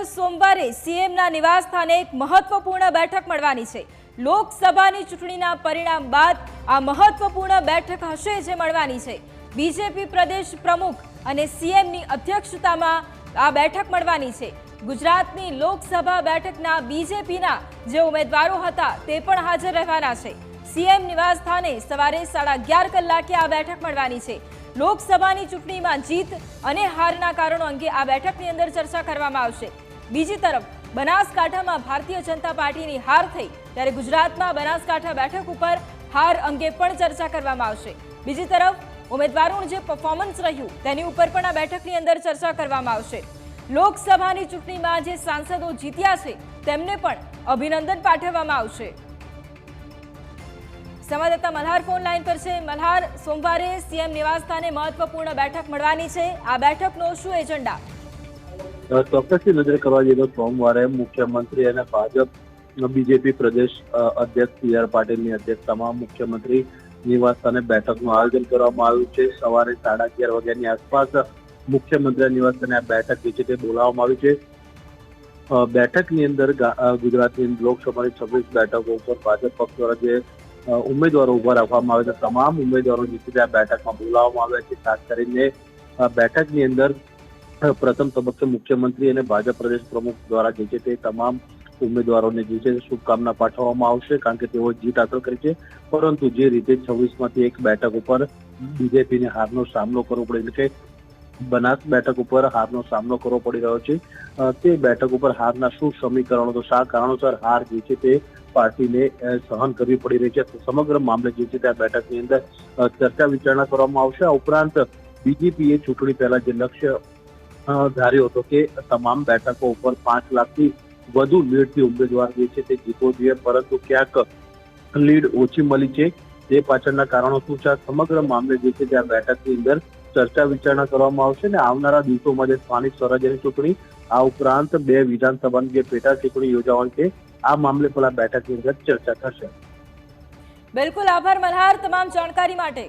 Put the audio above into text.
સોમવારે સીએમના નિવાસસ્થાને એક મહત્વપૂર્ણ બેઠક મળવાની છે। લોકસભાની ચૂંટણીના પરિણામ બાદ આ મહત્વપૂર્ણ બેઠક હશે જે મળવાની છે। બીજેપી પ્રદેશ પ્રમુખ અને સીએમની અધ્યક્ષતામાં આ બેઠક મળવાની છે। ગુજરાતની લોકસભા બેઠકના બીજેપીના જે ઉમેદવારો હતા તે પણ હાજર રહેવાના છે। સીએમ નિવાસસ્થાને સવારે 11:30 કલાકે આ બેઠક મળવાની છે। લોકસભાની ચૂંટણીમાં જીત અને હારના કારણો અંગે આ બેઠકની અંદર ચર્ચા કરવામાં આવશે। બીજી તરફ બનાસકાંઠામાં ભારતીય જનતા પાર્ટીની હાર થઈ ત્યારે ગુજરાતમાં બનાસકાંઠા બેઠક ઉપર હાર અંગે પણ ચર્ચા કરવામાં આવશે। બીજી તરફ ઉમેદવારોનું જે પરફોર્મન્સ રહ્યું તેની ઉપર પણ આ બેઠકની અંદર ચર્ચા કરવામાં આવશે। લોકસભાની ચૂંટણીમાં જે સાંસદો જીત્યા છે તેમને પણ અભિનંદન પાઠવવામાં આવશે। સંવાદદાતા મલ્હાર ફોન લાઈન પર છે। મલ્હાર, સોમવારે સીએમ નિવાસસ્થાને મહત્વપૂર્ણ બેઠક મળવાની છે, આ બેઠકનો શું એજન્ડા? ચોક્કસથી નજર કરવા જઈએ તો સોમવારે મુખ્યમંત્રી અને ભાજપ બીજેપી પ્રદેશ અધ્યક્ષ સી.આર. પાટીલની અધ્યક્ષતામાં મુખ્યમંત્રી નિવાસસ્થાને બેઠકનું આયોજન કરવામાં આવ્યું છે। સવારે 11:30 વાગ્યાની આસપાસ મુખ્યમંત્રી નિવાસસ્થાને આ બેઠક જે છે તે બોલાવવામાં આવી છે। બેઠકની અંદર ગુજરાતની લોકસભાની 26 બેઠકો ઉપર ભાજપ પક્ષ દ્વારા જે ઉમેદવારો ઉભા રાખવામાં આવે છે તમામ ઉમેદવારો જે છે આ બેઠકમાં બોલાવવામાં આવ્યા છે। ખાસ કરીને બેઠકની અંદર પ્રથમ તબક્કે મુખ્યમંત્રી અને ભાજપ પ્રદેશ પ્રમુખ દ્વારા જે છે તે તમામ ઉમેદવારોને જે છે શુભકામના પાઠવવામાં આવશે, કારણ કે તેઓ જીત હાંસલ કરી છે। પરંતુ જે રીતે 26માંથી એક બેઠક ઉપર બીજેપીને હારનો સામનો કરવો પડે, એટલે કે બનાસ બેઠક ઉપર હારનો સામનો કરવો પડી રહ્યો છે, તે બેઠક ઉપર હારના શું સમીકરણો, તો શા કારણોસર હાર જે છે તે પાર્ટીને સહન કરવી પડી રહી છે, સમગ્ર મામલે જે છે તે આ બેઠકની અંદર ચર્ચા વિચારણા કરવામાં આવશે। આ ઉપરાંત બીજેપીએ ચૂંટણી પહેલા જે લક્ષ્ય ધાર્યો હતો કે તમામ બેઠકો ઉપર 5 લાખથી વધુ લીડથી ઉમેદવાર જે છે તે જીતવો જોઈએ, પરંતુ ક્યાંક લીડ ઓછી મળી છે। તે પાછળના કારણો શું છે, સમગ્ર મામલે જે છે તે આ બેઠકની અંદર ચર્ચા વિચારણા કરવામાં આવશે અને આવનારા દિવસોમાં જે સ્થાનિક સ્વરાજ્યની ચૂંટણી, આ ઉપરાંત 2 વિધાનસભાની જે પેટા ચૂંટણી યોજાવાની છે, આ મામલે પણ આ બેઠકની અંદર ચર્ચા થશે। બિલકુલ, આભાર મલ્હાર તમામ જાણકારી માટે।